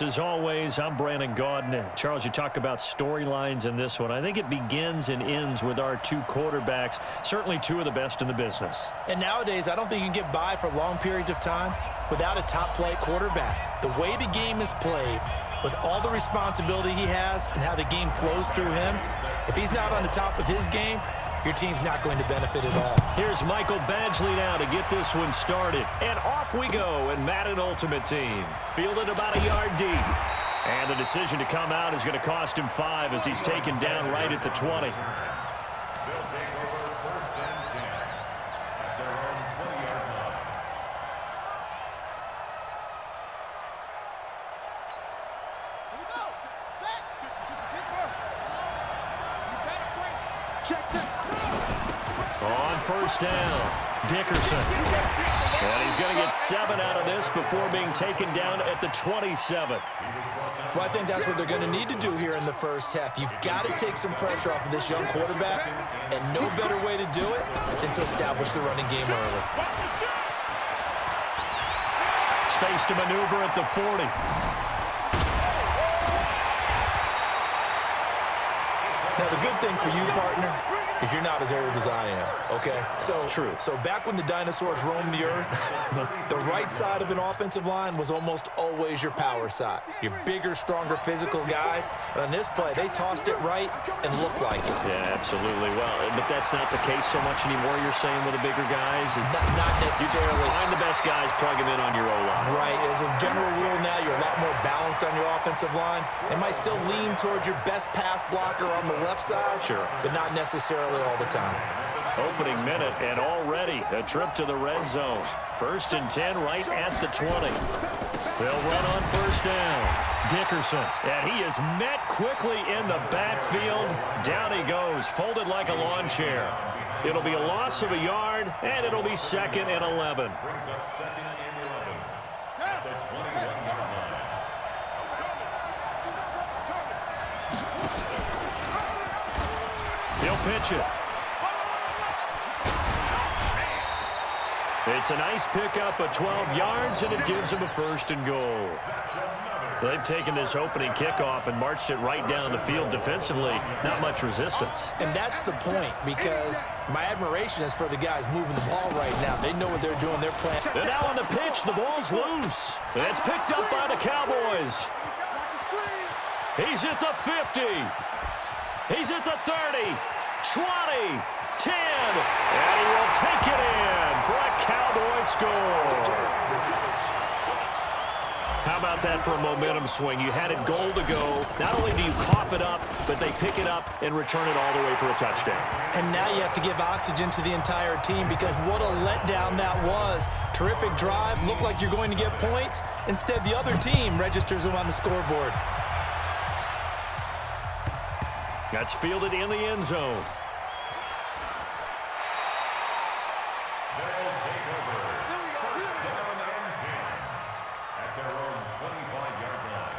As always, I'm Brandon Gaudin. Charles, you talk about storylines in this one. I think it begins and ends with our two quarterbacks, certainly two of the best in the business. And nowadays, I don't think you can get by for long periods of time without a top-flight quarterback. The way the game is played, with all the responsibility he has and how the game flows through him, if he's not on the top of his game, your team's not going to benefit at all. Here's Michael Badgley now to get this one started. And off we go in Madden Ultimate Team. Fielded about a yard deep. And the decision to come out is going to cost him 5 as he's taken down right at the 20. On first down, Dickerson. And he's going to get 7 out of this before being taken down at the 27. Well, I think that's what they're going to need to do here in the first half. You've got to take some pressure off of this young quarterback, and no better way to do it than to establish the running game early. Space to maneuver at the 40. Now, the good thing for you, partner, is you're not as old as I am, okay? So back when the dinosaurs roamed the earth, the right side of an offensive line was almost always your power side. Your bigger, stronger, physical guys. And on this play, they tossed it right and looked like it. Yeah, absolutely. Well, but that's not the case so much anymore, you're saying, with the bigger guys? Not necessarily. You find the best guys, plug them in on your O-line. Right. As a general rule now, you're a lot more balanced on your offensive line. They might still lean towards your best pass blocker on the left side, sure, but not necessarily all the time. Opening minute, and already a trip to the red zone. 1st and 10 right at the 20. They'll run on first down. Dickerson, and he is met quickly in the backfield. Down he goes, folded like a lawn chair. It'll be a loss of a yard, and it'll be 2nd and 11. He'll pitch it. It's a nice pickup of 12 yards, and it gives him a 1st and goal. They've taken this opening kickoff and marched it right down the field defensively. Not much resistance. And that's the point, because my admiration is for the guys moving the ball right now. They know what they're doing. They're playing. And now on the pitch, the ball's loose. And it's picked up by the Cowboys. He's at the 50. He's at the 30, 20, 10, and he will take it in for a Cowboy score. How about that for a momentum swing? You had it goal to go. Not only do you cough it up, but they pick it up and return it all the way for a touchdown. And now you have to give oxygen to the entire team, because what a letdown that was. Terrific drive. Looked like you're going to get points. Instead, the other team registers them on the scoreboard. That's fielded in the end zone. They'll take over. 1st down and 10 at their own 25-yard line.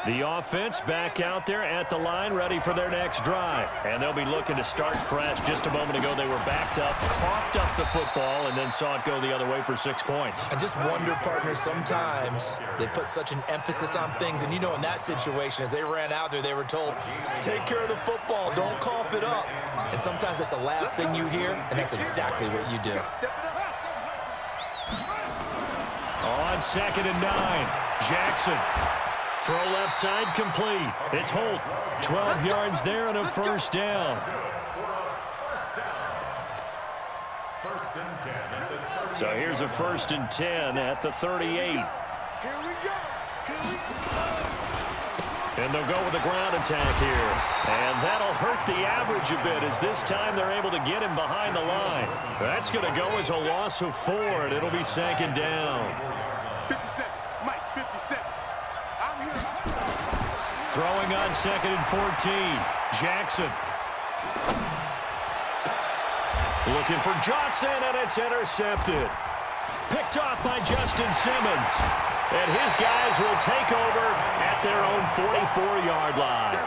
The offense back out there at the line, ready for their next drive. And they'll be looking to start fresh. Just a moment ago, they were backed up, coughed up the football, and then saw it go the other way for 6 points. I just wonder, partner, sometimes they put such an emphasis on things. And, you know, in that situation, as they ran out there, they were told, take care of the football, don't cough it up. And sometimes that's the last thing you hear, and that's exactly what you do. On 2nd and 9, Jackson. Throw left side complete. It's Holt. 12 yards there and a 1st down. So here's a 1st and 10 at the 38. And they'll go with a ground attack here. And that'll hurt the average a bit, as this time they're able to get him behind the line. That's going to go as a loss of 4, and it'll be 2nd down. 57. Mike, 57. Throwing on 2nd and 14. Jackson. Looking for Johnson, and it's intercepted. Picked off by Justin Simmons. And his guys will take over at their own 44-yard line.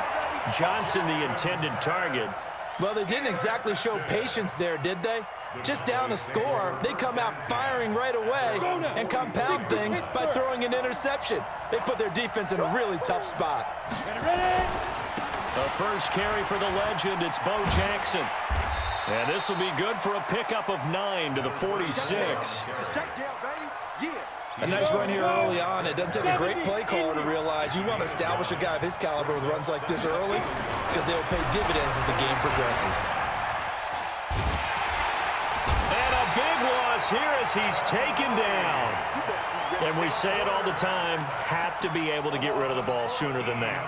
Johnson, the intended target. Well, they didn't exactly show patience there, did they? Just down a score, they come out firing right away and compound things by throwing an interception. They put their defense in a really tough spot. The first carry for the legend, it's Bo Jackson. And this will be good for a pickup of 9 to the 46. A nice run here early on. It doesn't take a great play caller to realize you want to establish a guy of his caliber with runs like this early because they'll pay dividends as the game progresses. And a big loss here as he's taken down. And we say it all the time, have to be able to get rid of the ball sooner than that.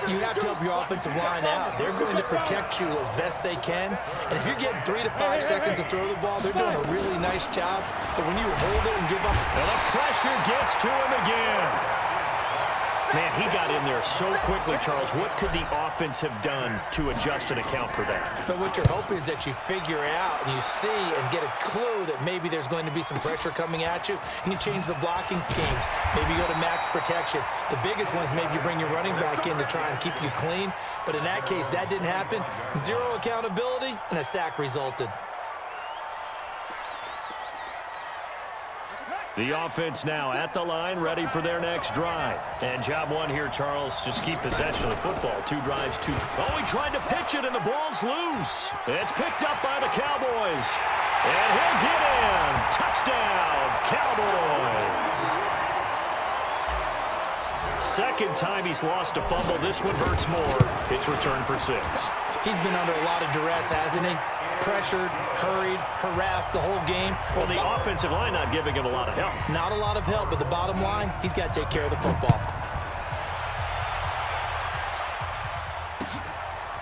You have to help your offensive line out. They're going to protect you as best they can. And if you're getting 3 to 5 seconds to throw the ball, they're doing a really nice job. But when you hold it and give up... And the pressure gets to him again. Man, he got in there so quickly, Charles. What could the offense have done to adjust and account for that? But what you're hoping is that you figure out and you see and get a clue that maybe there's going to be some pressure coming at you, and you change the blocking schemes. Maybe you go to max protection. The biggest one is maybe you bring your running back in to try and keep you clean. But in that case, that didn't happen. 0 accountability, and a sack resulted. The offense now at the line, ready for their next drive. And job one here, Charles, just keep possession of the football. 2 drives, 2... Oh, he tried to pitch it, and the ball's loose. It's picked up by the Cowboys. And he'll get in. Touchdown, Cowboys. Second time he's lost a fumble. This one hurts more. It's returned for 6. He's been under a lot of duress, hasn't he? Pressured, hurried, harassed the whole game. Well, the offensive line not giving him a lot of help. Not a lot of help, but the bottom line, he's got to take care of the football.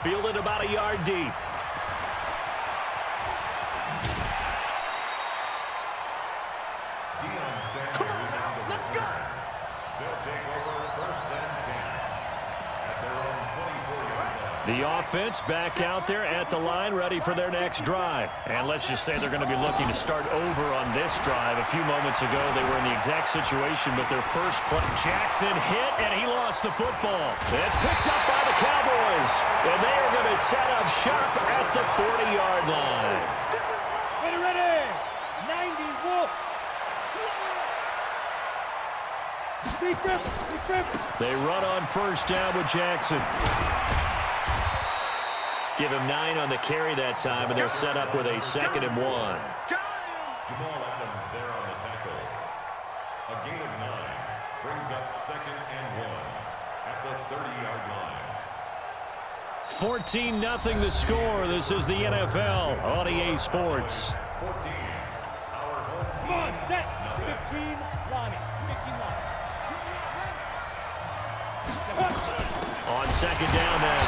Fielded about a yard deep. Let's go. They'll take over first and 10 at their own 24-yard line. The offense back out there at the line, ready for their next drive. And let's just say they're going to be looking to start over on this drive. A few moments ago, they were in the exact situation, but their first play, Jackson hit, and he lost the football. It's picked up by the Cowboys, and they are going to set up shop at the 40-yard line. Ready. 90 Wolf. They run on first down with Jackson. Give him 9 on the carry that time, and they're set up with a 2nd and 1. Jamal Adams there on the tackle. A gain of 9 brings up 2nd and 1 at the 30-yard line. 14-0 the score. This is the NFL on EA Sports. 14. Our home team. Come on, set. Nothing. 15 Lonnie. 15 Lonnie. On second down then,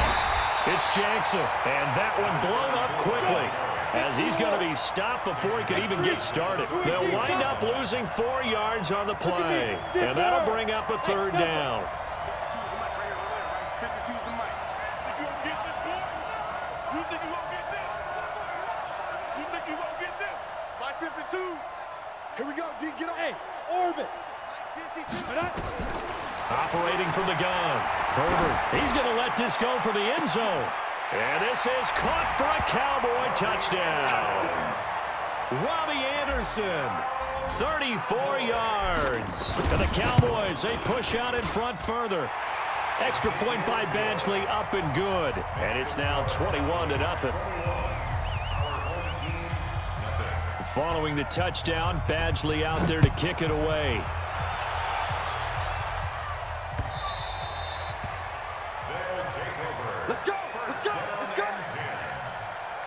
it's Jackson, and that one blown up quickly as he's going to be stopped before he could even get started. They'll wind up losing 4 yards on the play, and that'll bring up a 3rd down. 52's the mic. You won't get this, boy? You think you won't get this? You think you won't get this? My 52. Here we go, D, get on. Hey, orbit. 52. Operating from the gun, Herbert. He's going to let this go for the end zone. And this is caught for a Cowboy touchdown. Robbie Anderson, 34 yards. And the Cowboys, they push out in front further. Extra point by Badgley, up and good. And it's now 21-0. Following the touchdown, Badgley out there to kick it away. Let's go. Let's go. Let's go.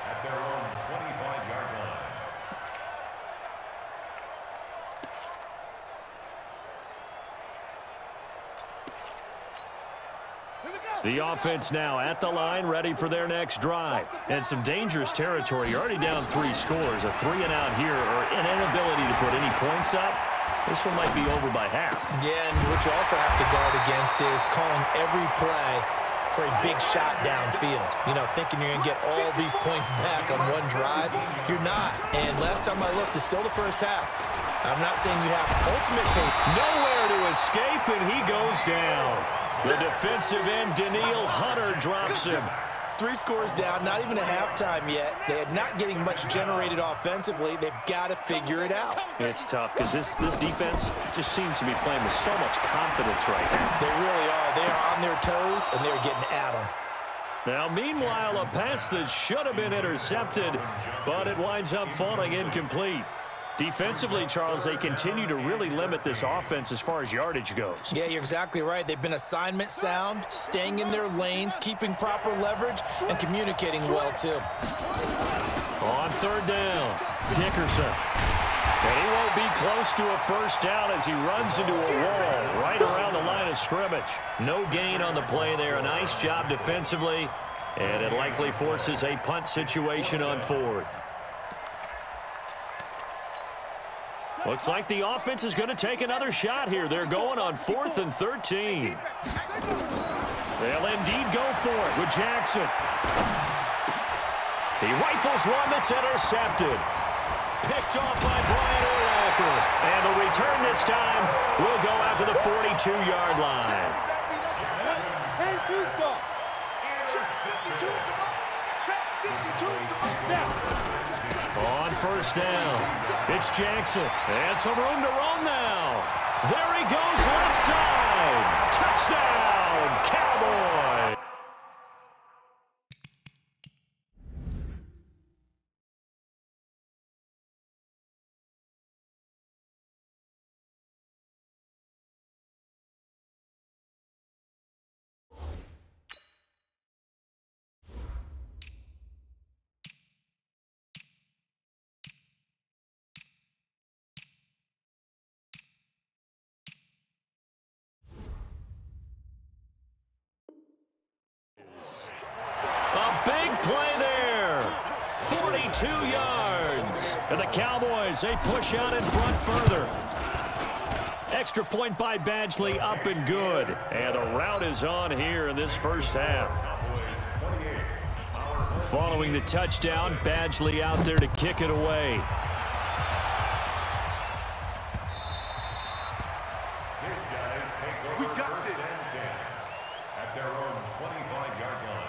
At their own 25-yard line. The offense now at the line, ready for their next drive. And some dangerous territory. You're already down 3 scores. A 3-and-out here, or an inability to put any points up. This one might be over by half. Yeah, and what you also have to guard against is calling every play for a big shot downfield. You know, thinking you're going to get all these points back on one drive. You're not. And last time I looked, it's still the first half. I'm not saying you have ultimate pace. Nowhere to escape, and he goes down. The defensive end, Danielle Hunter, drops him. 3 scores down, not even a halftime yet. They are not getting much generated offensively. They've got to figure it out. It's tough because this defense just seems to be playing with so much confidence right now. They really are. They are on their toes, and they're getting at them. Now, meanwhile, a pass that should have been intercepted, but it winds up falling incomplete. Defensively, Charles, they continue to really limit this offense as far as yardage goes. Yeah, you're exactly right. They've been assignment sound, staying in their lanes, keeping proper leverage, and communicating well, too. On 3rd down, Dickerson. And he won't be close to a first down as he runs into a wall right around the line of scrimmage. No gain on the play there. A nice job defensively, and it likely forces a punt situation on 4th. Looks like the offense is going to take another shot here. They're going on 4th and 13. They'll indeed go for it with Jackson. He rifles one that's intercepted. Picked off by Brian Urlacher. And the return this time will go out to the 42-yard line. On 1st down, it's Jackson. And some room to run now. There he goes left side. Touchdown, Cowboys. Big play there. 42 yards. And the Cowboys, they push out in front further. Extra point by Badgley, up and good. And the route is on here in this first half. Following the touchdown, Badgley out there to kick it away. We got this. At their own 25-yard line.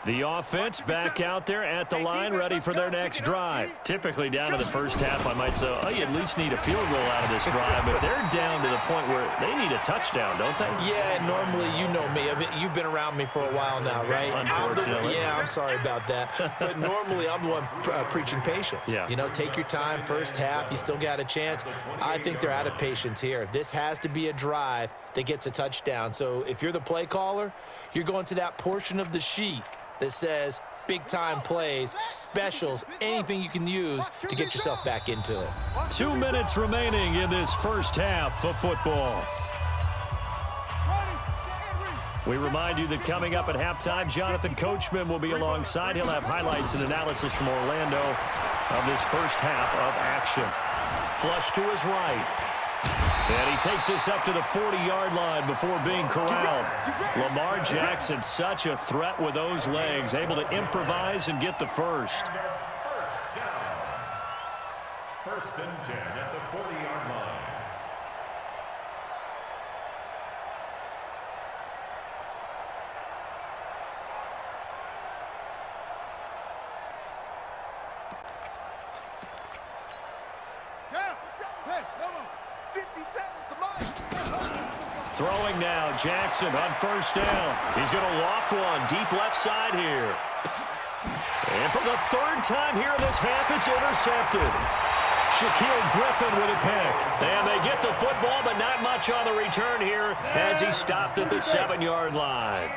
The offense back out there at the line, ready for their next drive. Typically down to the first half, I might say, oh, you at least need a field goal out of this drive, but they're down to the point where they need a touchdown, don't they? Yeah, normally, you know me. I mean, you've been around me for a while now, right? Unfortunately. I'm sorry about that. But normally, I'm the one preaching patience. Yeah. You know, take your time, first half, you still got a chance. I think they're out of patience here. This has to be a drive that gets a touchdown. So if you're the play caller, you're going to that portion of the sheet that says big-time plays, specials, anything you can use to get yourself back into it. 2 minutes remaining in this first half of football. We remind you that coming up at halftime, Jonathan Coachman will be alongside. He'll have highlights and analysis from Orlando of this first half of action. Flush to his right. And he takes us up to the 40-yard line before being corralled. Lamar Jackson, such a threat with those legs, able to improvise and get the first. First down. 1st and 10 at the 40-yard line. Throwing now, Jackson on 1st down. He's going to loft one deep left side here. And for the 3rd time here in this half, it's intercepted. Shaquille Griffin with a pick. And they get the football, but not much on the return here as he stopped at the 7-yard line.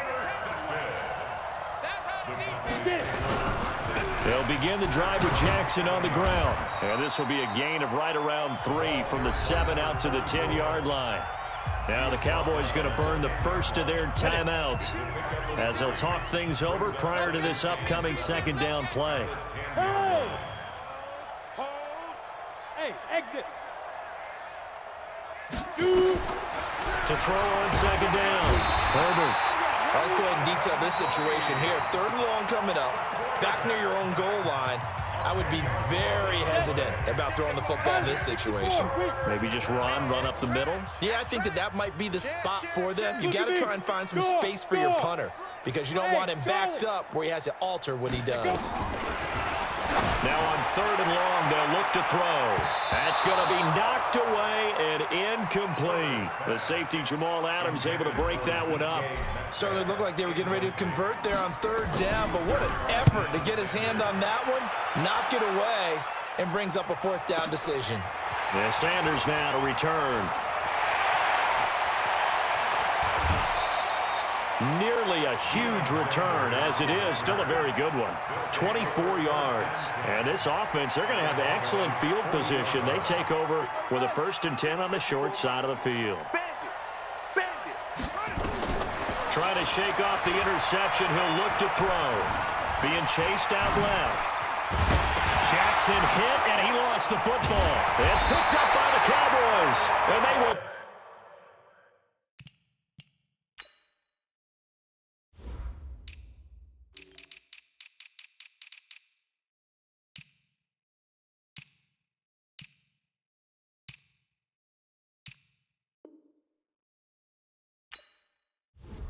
They'll begin the drive with Jackson on the ground. And this will be a gain of right around 3 from the 7 out to the 10-yard line. Now the Cowboys going to burn the first of their timeouts as they'll talk things over prior to this upcoming 2nd down play. Hey, exit. To throw on 2nd down. Herbert Let's go ahead and detail this situation here. 3rd and long coming up. Back near your own goal line. I would be very hesitant about throwing the football in this situation. Maybe just run up the middle? Yeah, I think that might be the spot for them. You got to try and find some space for your punter because you don't want him backed up where he has to alter what he does. Now on 3rd and long, they'll look to throw. That's going to be knocked away and incomplete. The safety, Jamal Adams, able to break that one up. Certainly looked like they were getting ready to convert there on 3rd down, but what an effort to get his hand on that one, knock it away, and brings up a 4th down decision. Yeah, Sanders now to return. Nearly a huge return, as it is still a very good one. 24 yards. And this offense, they're going to have excellent field position. They take over with a 1st and 10 on the short side of the field. Trying to shake off the interception. He'll look to throw. Being chased out left. Jackson hit, and he lost the football. It's picked up by the Cowboys, and they will